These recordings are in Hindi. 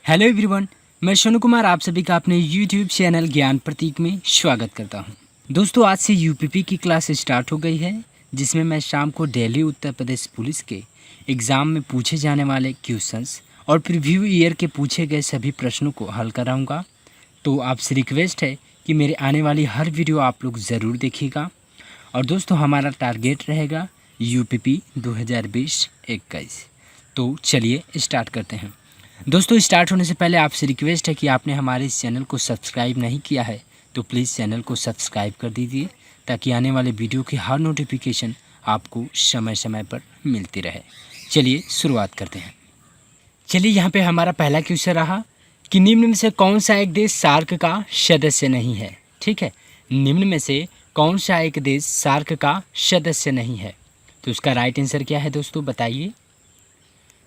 हेलो एवरीवन, मैं सोनू कुमार आप सभी का अपने यूट्यूब चैनल ज्ञान प्रतीक में स्वागत करता हूं। दोस्तों, आज से यूपीपी की क्लास स्टार्ट हो गई है, जिसमें मैं शाम को दिल्ली उत्तर प्रदेश पुलिस के एग्ज़ाम में पूछे जाने वाले क्वेश्चंस और प्रीव्यू ईयर के पूछे गए सभी प्रश्नों को हल कराऊंगा। तो आपसे रिक्वेस्ट है कि मेरे आने वाली हर वीडियो आप लोग ज़रूर देखिएगा। और दोस्तों, हमारा टारगेट रहेगा यूपीपी 2020-21। तो चलिए स्टार्ट करते हैं। दोस्तों, स्टार्ट होने से पहले आपसे रिक्वेस्ट है कि आपने हमारे इस चैनल को सब्सक्राइब नहीं किया है तो प्लीज़ चैनल को सब्सक्राइब कर दीजिए, ताकि आने वाले वीडियो की हर नोटिफिकेशन आपको समय समय पर मिलती रहे। चलिए शुरुआत करते हैं। चलिए, यहाँ पे हमारा पहला क्वेश्चन रहा कि निम्न में से कौन सा एक देश सार्क का सदस्य नहीं है। ठीक है, निम्न में से कौन सा एक देश सार्क का सदस्य नहीं है। तो उसका राइट आंसर क्या है दोस्तों, बताइए।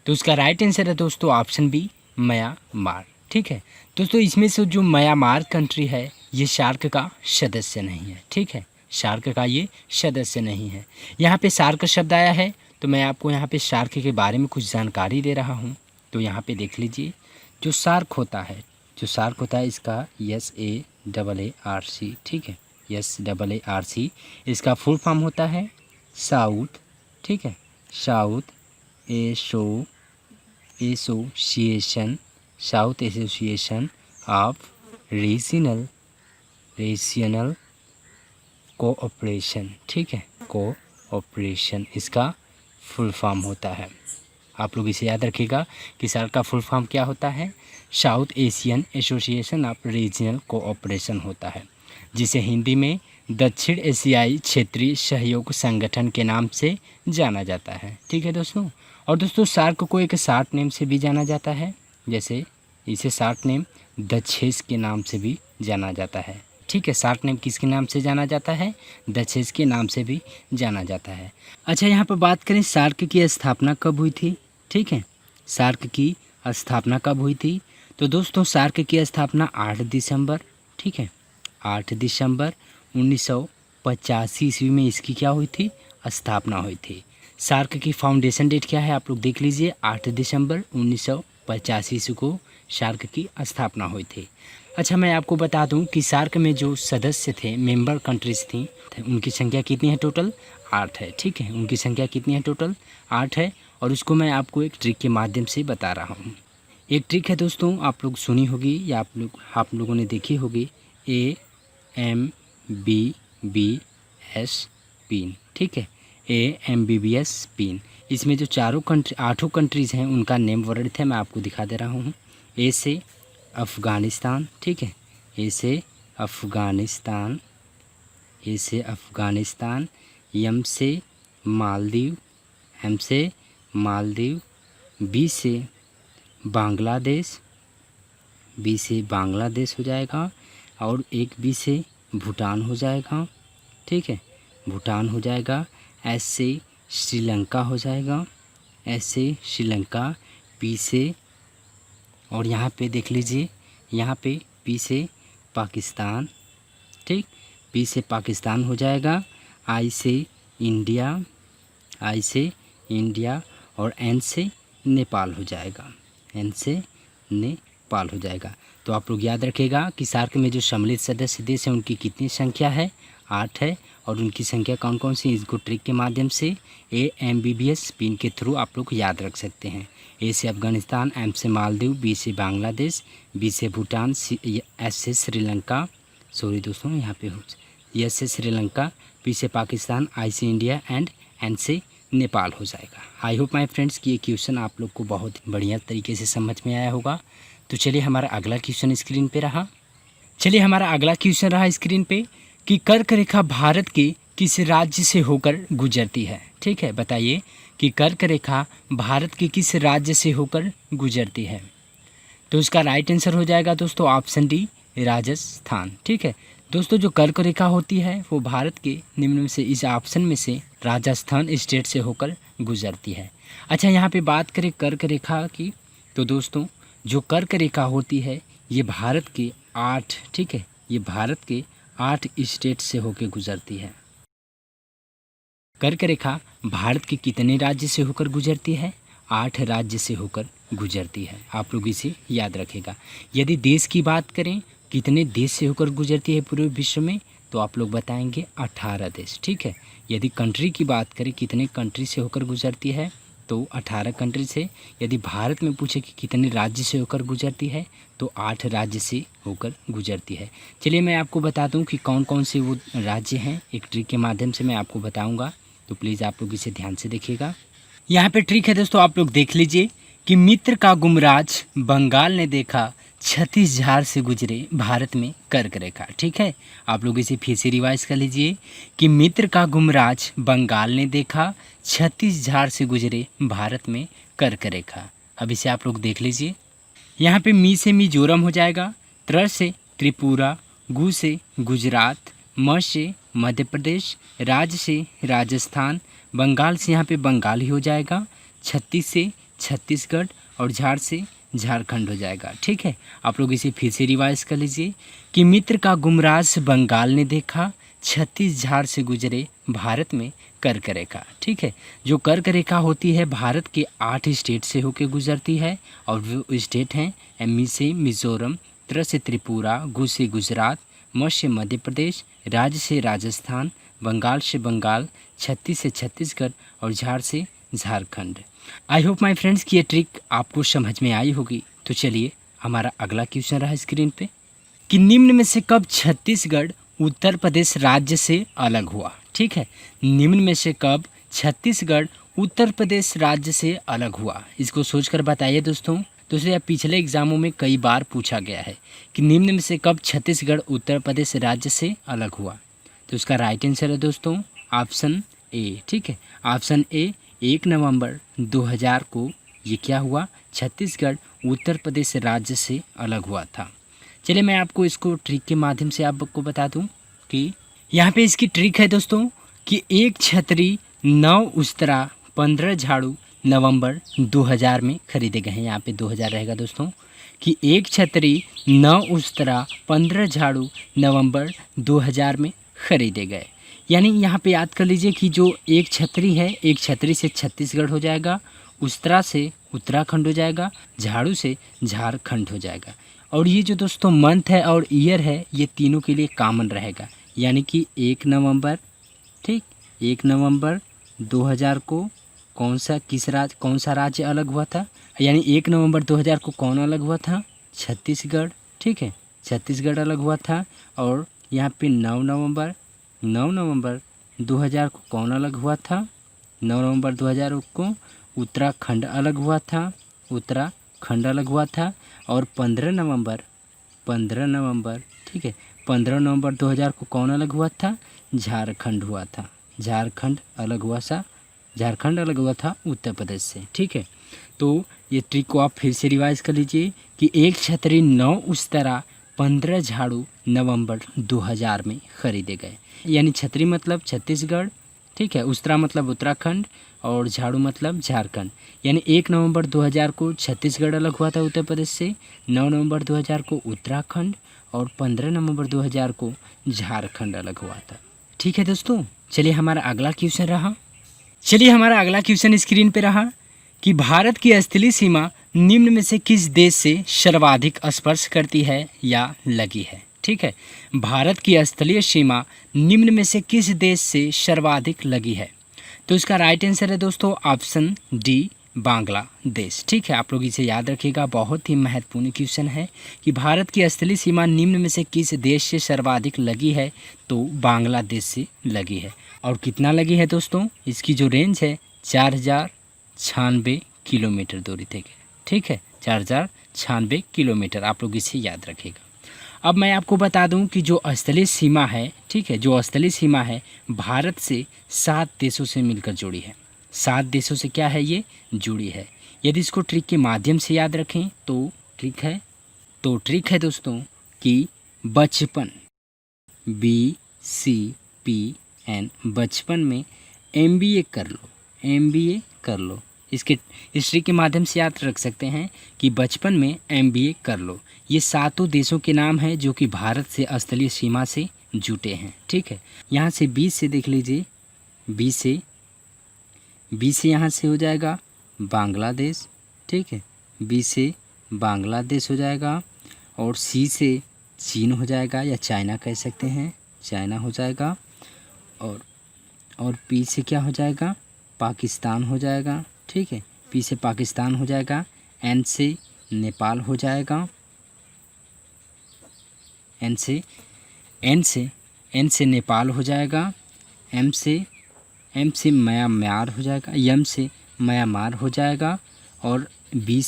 तो उसका राइट आंसर है दोस्तों ऑप्शन बी, म्यांमार। ठीक है दोस्तों, इसमें से जो म्यांमार कंट्री है ये सार्क का सदस्य नहीं है। ठीक है, सार्क का ये सदस्य नहीं है। यहाँ पे सार्क शब्द आया है तो मैं आपको यहाँ पे सार्क के बारे में कुछ जानकारी दे रहा हूँ। तो यहाँ पे देख लीजिए, जो सार्क होता है इसका SAARC। ठीक है, SAARC इसका फुल फॉर्म होता है साउथ। ठीक है, south association of regional cooperation. ठीक है, कोऑपरेशन इसका फुल फॉर्म होता है। आप लोग इसे याद रखिएगा कि सार्क का फुल फॉर्म क्या होता है। South Asian association of regional cooperation होता है, जिसे हिंदी में दक्षिण एशियाई क्षेत्रीय सहयोग संगठन के नाम से जाना जाता है। ठीक है दोस्तों, और दोस्तों सार्क को एक शॉर्ट नेम से भी जाना जाता है, जैसे इसे शॉर्ट नेम दक्षेस के नाम से भी जाना जाता है। ठीक है, शॉर्ट नेम किसके नाम से जाना जाता है, दक्षेस के नाम से भी जाना जाता है। अच्छा, यहाँ पर बात करें सार्क की स्थापना कब हुई थी। ठीक है, सार्क की स्थापना कब हुई थी। तो दोस्तों सार्क की स्थापना 8 दिसंबर, ठीक है, 8 दिसंबर 1985 ईस्वी में इसकी क्या हुई थी, स्थापना हुई थी। सार्क की फाउंडेशन डेट क्या है, आप लोग देख लीजिए, 8 दिसंबर 1985 ईस्वी को सार्क की स्थापना हुई थी। अच्छा, मैं आपको बता दूं कि सार्क में जो सदस्य थे, मेंबर कंट्रीज थी, उनकी संख्या कितनी है, टोटल 8 है। ठीक है, उनकी संख्या कितनी है, टोटल 8 है। और उसको मैं आपको एक ट्रिक के माध्यम से बता रहा हूँ। एक ट्रिक है दोस्तों, आप लोग सुनी होगी या आप लोगों ने देखी होगी, AMBBS पिन। ठीक है, AMBBS पिन। इसमें जो 8 कंट्रीज़ हैं उनका नेम वर्णित है, मैं आपको दिखा दे रहा हूँ। ए से अफ़गानिस्तान। ठीक है, ए से अफ़गानिस्तान, एम से मालदीव, एम से मालदीव, बी से बांग्लादेश, हो जाएगा, और एक बी से भूटान हो जाएगा। ठीक है, भूटान हो जाएगा। एस से श्रीलंका हो जाएगा, पी से, और यहाँ पे देख लीजिए, यहाँ पे पी से पाकिस्तान। ठीक, पी से पाकिस्तान हो जाएगा। आई से इंडिया, और एन से नेपाल हो जाएगा, तो आप लोग याद रखिएगा कि सार्क में जो सम्मिलित सदस्य देश हैं उनकी कितनी संख्या है, 8 है। और उनकी संख्या कौन कौन सी, इसको ट्रिक के माध्यम से AMBBS पिन के थ्रू आप लोग याद रख सकते हैं। ए से अफ़गानिस्तान, एम से मालदीव, बी से बांग्लादेश, बी से भूटान, एस से श्रीलंका, सॉरी दोस्तों यहाँ पे एस से श्रीलंका, पी से पाकिस्तान, आई से इंडिया, एंड एन से नेपाल हो जाएगा। आई होप माय फ्रेंड्स कि ये क्वेश्चन आप लोग को बहुत बढ़िया तरीके से समझ में आया होगा। तो चलिए, हमारा अगला क्वेश्चन स्क्रीन पे रहा। स्क्रीन पे कि कर्क रेखा भारत के किस राज्य से होकर गुजरती है। ठीक है, बताइए कि कर्क रेखा भारत के किस राज्य से होकर गुजरती है। तो इसका राइट आंसर हो जाएगा दोस्तों ऑप्शन डी, राजस्थान। ठीक है दोस्तों, जो कर्क रेखा होती है वो भारत के निम्न में से इस ऑप्शन में से राजस्थान स्टेट से होकर गुजरती है। अच्छा, यहाँ पे बात करें कर्क रेखा की, तो दोस्तों जो कर्क रेखा होती है ये भारत के 8, ठीक है, ये भारत के 8 स्टेट से होकर गुजरती है। कर्क रेखा भारत के कितने राज्य से होकर गुजरती है, 8 राज्य से होकर गुजरती है। आप लोग इसे याद रखेगा। यदि देश की बात करें कितने देश से होकर गुजरती है पूरे विश्व में, तो आप लोग बताएंगे 18 देश। ठीक है। यदि कंट्री की बात करें कितने कंट्री से होकर गुजरती है, तो 18 कंट्री से। यदि भारत में पूछे कि कितने राज्य से होकर गुजरती है, तो 8 राज्य से होकर गुजरती है। चलिए मैं आपको बता दूं कि कौन कौन से वो राज्य हैं। एक ट्रिक के माध्यम से मैं आपको बताऊंगा, तो प्लीज़ आप लोग इसे ध्यान से देखिएगा। यहाँ पे ट्रिक है दोस्तों, आप लोग देख लीजिए कि मित्र का गुमराज बंगाल ने देखा, 36 झार से गुजरे भारत में कर्क रेखा। ठीक है। आप लोग इसे फिर से रिवाइज कर लीजिए कि मित्र का गुमराज बंगाल ने देखा, 36 झार से गुजरे भारत में कर्क रेखा। अब इसे आप लोग देख लीजिए। यहाँ पे मी से मिजोरम हो जाएगा, त्र से त्रिपुरा, गु से गुजरात, म से मध्य प्रदेश, राज से राजस्थान, बंगाल से यहाँ पे बंगाल ही हो जाएगा, 36 से छत्तीसगढ़ और झार से झारखंड हो जाएगा। ठीक है। आप लोग इसे फिर से रिवाइज कर लीजिए कि मित्र का गुमराज बंगाल ने देखा, 36 झार से गुजरे भारत में कर्क रेखा। ठीक है। जो कर्क रेखा होती है भारत के 8 स्टेट से होकर गुजरती है, और वो स्टेट हैं मी से मिज़ोरम, त्र से त्रिपुरा, गु से गुजरात, म से मध्य प्रदेश, राज्य से राजस्थान, बंगाल से बंगाल, छत्तीस से छत्तीसगढ़ और झार से Jharkhand. I hope my friends कि ये ट्रिक आपको समझ में आई होगी। तो चलिए हमारा अगला क्वेश्चन रहा स्क्रीन पे कि निम्न में से कब छत्तीसगढ़ उत्तर प्रदेश राज्य से अलग हुआ। ठीक है। निम्न में से कब छत्तीसगढ़ उत्तर प्रदेश राज्य से अलग हुआ, इसको सोचकर बताइए दोस्तों। दूसरे पिछले एग्जामों में कई बार पूछा गया है कि निम्न में से कब छत्तीसगढ़ उत्तर प्रदेश राज्य से अलग हुआ। तो इसका राइट आंसर है दोस्तों ऑप्शन ए। ठीक है। ऑप्शन ए 1 नवंबर 2000 को ये क्या हुआ, छत्तीसगढ़ उत्तर प्रदेश राज्य से अलग हुआ था। चलिए मैं आपको इसको ट्रिक के माध्यम से आपको बता दूं कि यहाँ पे इसकी ट्रिक है दोस्तों कि 1 छतरी 9 उस्तरा 15 झाड़ू नवंबर 2000 में खरीदे गए हैं। यहाँ पे 2000 रहेगा दोस्तों कि 1 छतरी 9 उस्तरा 15 झाड़ू नवंबर 2000 में खरीदे गए। यानी यहाँ पे याद कर लीजिए कि जो एक छतरी है, एक छतरी से छत्तीसगढ़ हो जाएगा, उस्तरा से उत्तराखंड हो जाएगा, झाड़ू से झारखंड हो जाएगा। और ये जो दोस्तों मंथ है और ईयर है ये तीनों के लिए कॉमन रहेगा। यानी कि 1 नवंबर, ठीक, 1 नवंबर 2000 को कौन सा राज्य अलग हुआ था। यानी 1 नवंबर 2000 को कौन अलग हुआ था, छत्तीसगढ़। ठीक है। छत्तीसगढ़ अलग हुआ था। और यहाँ पे 9 नवंबर 2000 को कौन अलग हुआ था, 9 नवंबर 2000 को उत्तराखंड अलग हुआ था, उत्तराखंड अलग हुआ था। और 15 नवंबर, ठीक है, 15 नवंबर 2000 को कौन अलग हुआ था, झारखंड हुआ था। झारखंड अलग हुआ था उत्तर प्रदेश से। ठीक है। तो ये ट्रिक को आप फिर से रिवाइज कर लीजिए कि 1 छतरी 9 उस्तरा 15 झाड़ू नवंबर 2000 में खरीदे गए। यानी छतरी मतलब छत्तीसगढ़, ठीक है, उस्तरा मतलब उत्तराखंड और झाड़ू मतलब झारखंड। यानी 1 नवंबर 2000 को छत्तीसगढ़ अलग हुआ था उत्तर प्रदेश से, 9 नवंबर 2000 को उत्तराखंड और 15 नवंबर 2000 को झारखंड अलग हुआ था। ठीक है दोस्तों। चलिए हमारा अगला क्वेश्चन स्क्रीन पे रहा कि भारत की स्थलीय सीमा निम्न में से किस देश से सर्वाधिक स्पर्श करती है या लगी है। ठीक है। भारत की स्थलीय सीमा निम्न में से किस देश से सर्वाधिक लगी है। तो इसका राइट आंसर है दोस्तों ऑप्शन डी, बांग्लादेश। ठीक है। आप लोग इसे याद रखिएगा, बहुत ही महत्वपूर्ण क्वेश्चन है कि भारत की स्थलीय सीमा निम्न में से किस देश से सर्वाधिक लगी है। तो बांग्लादेश से लगी है। और कितना लगी है दोस्तों, इसकी जो रेंज है 4096 किलोमीटर दूरी तक है। ठीक है। 4096 किलोमीटर। आप लोग इसे याद रखिएगा। अब मैं आपको बता दूं कि जो स्थलीय सीमा है, ठीक है, जो स्थलीय सीमा है भारत से 7 देशों से मिलकर जुड़ी है। 7 देशों से क्या है, ये जुड़ी है। यदि इसको ट्रिक के माध्यम से याद रखें तो ट्रिक है दोस्तों कि बचपन, BCPN, बचपन में MBA कर लो। इसके हिस्ट्री के माध्यम से याद रख सकते हैं कि बचपन में MBA कर लो। ये 7 देशों के नाम हैं जो कि भारत से स्थलीय सीमा से जुटे हैं। ठीक है। यहाँ से 20 से देख लीजिए, 20 से यहाँ से हो जाएगा बांग्लादेश। ठीक है। बी से बांग्लादेश हो जाएगा, और सी से चीन हो जाएगा या चाइना कह सकते हैं, चाइना हो जाएगा, और पी से क्या हो जाएगा, पाकिस्तान हो जाएगा। ठीक है, पी से पाकिस्तान हो जाएगा, एन से नेपाल हो जाएगा, एन से नेपाल हो जाएगा, एम से म्यांमार हो जाएगा, एम से म्यांमार हो जाएगा, और बी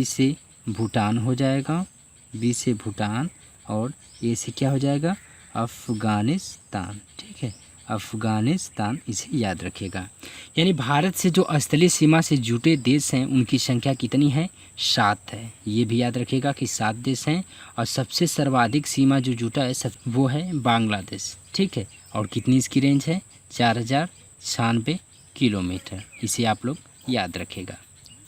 से भूटान हो जाएगा, बी से भूटान, और ए से क्या हो जाएगा, अफ़गानिस्तान। ठीक है, अफ़गानिस्तान, इसे याद रखिएगा। यानी भारत से जो स्थलीय सीमा से जुटे देश हैं उनकी संख्या कितनी है, 7 है। ये भी याद रखिएगा कि 7 देश हैं, और सबसे सर्वाधिक सीमा जो जुटा है वो है बांग्लादेश। ठीक है, और कितनी इसकी रेंज है, 4096 किलोमीटर। इसे आप लोग याद रखिएगा।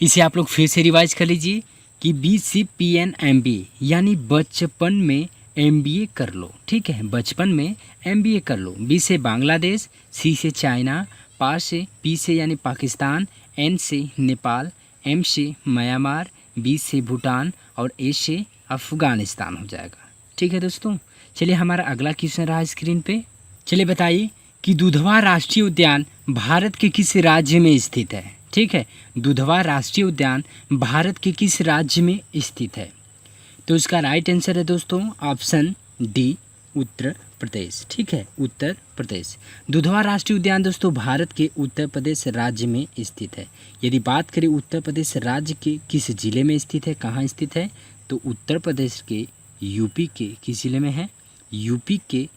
इसे आप लोग फिर से रिवाइज कर लीजिए कि BCPN MBA यानी बचपन में MBA कर लो। ठीक है, बचपन में MBA कर लो। बी से बांग्लादेश, सी से चाइना, पी से यानी पाकिस्तान, एन से नेपाल, एम से म्यांमार, बी से भूटान, और ए से अफ़गानिस्तान हो जाएगा। ठीक है दोस्तों, चलिए हमारा अगला क्वेश्चन रहा स्क्रीन पे। चलिए बताइए कि दुधवा राष्ट्रीय उद्यान भारत के किस राज्य में स्थित है। ठीक है, दुधवा राष्ट्रीय उद्यान भारत के किस राज्य में स्थित है। तो इसका राइट आंसर है दोस्तों ऑप्शन डी, उत्तर प्रदेश। ठीक है, उत्तर प्रदेश। दुधवा राष्ट्रीय उद्यान दोस्तों भारत के उत्तर प्रदेश राज्य में स्थित है। यदि बात करें उत्तर प्रदेश राज्य के किस जिले में स्थित है, कहाँ स्थित है, तो उत्तर प्रदेश के यूपी के किस जिले में है, यूपी के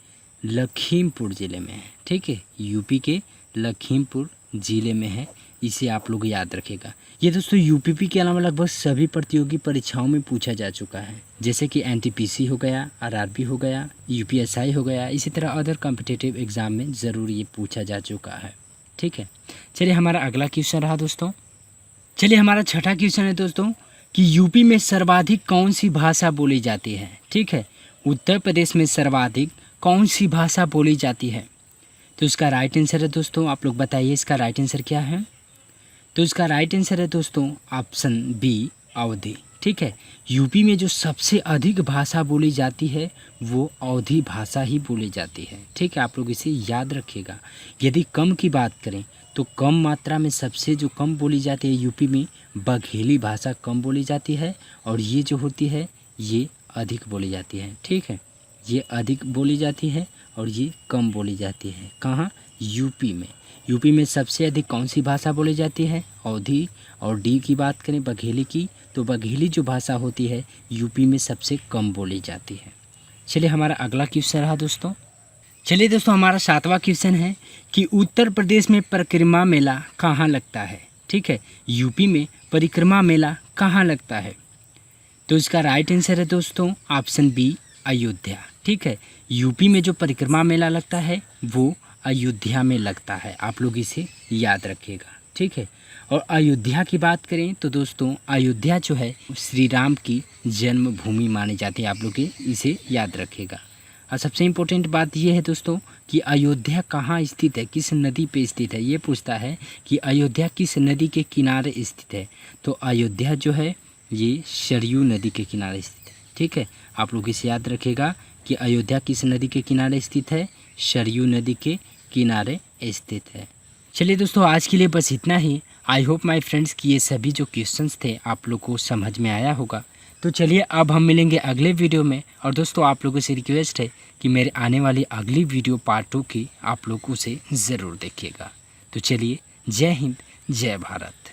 लखीमपुर ज़िले में है। ठीक है, यूपी के लखीमपुर ज़िले में है। इसे आप लोग याद रखेगा। ये दोस्तों यूपीपी के अलावा लगभग सभी प्रतियोगी परीक्षाओं में पूछा जा चुका है, जैसे कि NTPC हो गया, RRB हो गया, UPSI हो गया, इसी तरह अदर कॉम्पिटिटिव एग्ज़ाम में ज़रूर ये पूछा जा चुका है। ठीक है, चलिए हमारा अगला क्वेश्चन रहा दोस्तों। चलिए हमारा छठा क्वेश्चन है दोस्तों कि यूपी में सर्वाधिक कौन सी भाषा बोली जाती है। ठीक है, उत्तर प्रदेश में सर्वाधिक कौन सी भाषा बोली जाती है। तो इसका राइट आंसर है दोस्तों, आप लोग बताइए इसका राइट आंसर क्या है। तो इसका राइट आंसर है दोस्तों ऑप्शन बी, अवधी। ठीक है, यूपी में जो सबसे अधिक भाषा बोली जाती है वो अवधी भाषा ही बोली जाती है। ठीक है, आप लोग इसे याद रखिएगा। यदि कम की बात करें तो कम मात्रा में सबसे जो कम बोली जाती है यूपी में बघेली भाषा कम बोली जाती है, और ये जो होती है ये अधिक बोली जाती है। ठीक है, ये अधिक बोली जाती है और ये कम बोली जाती है। कहाँ, यूपी में। यूपी में सबसे अधिक कौन सी भाषा बोली जाती है, अवधी। और डी की बात करें बघेली की, तो बघेली जो भाषा होती है यूपी में सबसे कम बोली जाती है। चलिए हमारा अगला क्वेश्चन रहा दोस्तों। चलिए दोस्तों हमारा 7वां क्वेश्चन है कि उत्तर प्रदेश में परिक्रमा मेला कहाँ लगता है। ठीक है, यूपी में परिक्रमा मेला कहाँ लगता है। तो इसका राइट आंसर है दोस्तों ऑप्शन बी, अयोध्या। ठीक है, यूपी में जो परिक्रमा मेला लगता है वो अयोध्या में लगता है। आप लोग इसे याद रखिएगा। ठीक है, और अयोध्या की बात करें तो दोस्तों अयोध्या जो है श्री राम की जन्मभूमि मानी जाती है। आप लोग इसे याद रखिएगा। और सबसे इम्पोर्टेंट बात यह है दोस्तों कि अयोध्या कहाँ स्थित है, किस नदी पे स्थित है। ये पूछता है कि अयोध्या किस नदी के किनारे स्थित है। तो अयोध्या जो है ये सरयू नदी के किनारे स्थित है। ठीक है, आप लोग इसे याद रखिएगा कि अयोध्या किस नदी के किनारे स्थित है, सरयू नदी के किनारे स्थित है। चलिए दोस्तों आज के लिए बस इतना ही। आई होप माय फ्रेंड्स कि ये सभी जो क्वेश्चंस थे आप लोग को समझ में आया होगा। तो चलिए अब हम मिलेंगे अगले वीडियो में। और दोस्तों आप लोगों से रिक्वेस्ट है कि मेरे आने वाली अगली वीडियो पार्ट 2 की आप लोग उसे ज़रूर देखिएगा। तो चलिए, जय हिंद, जय भारत।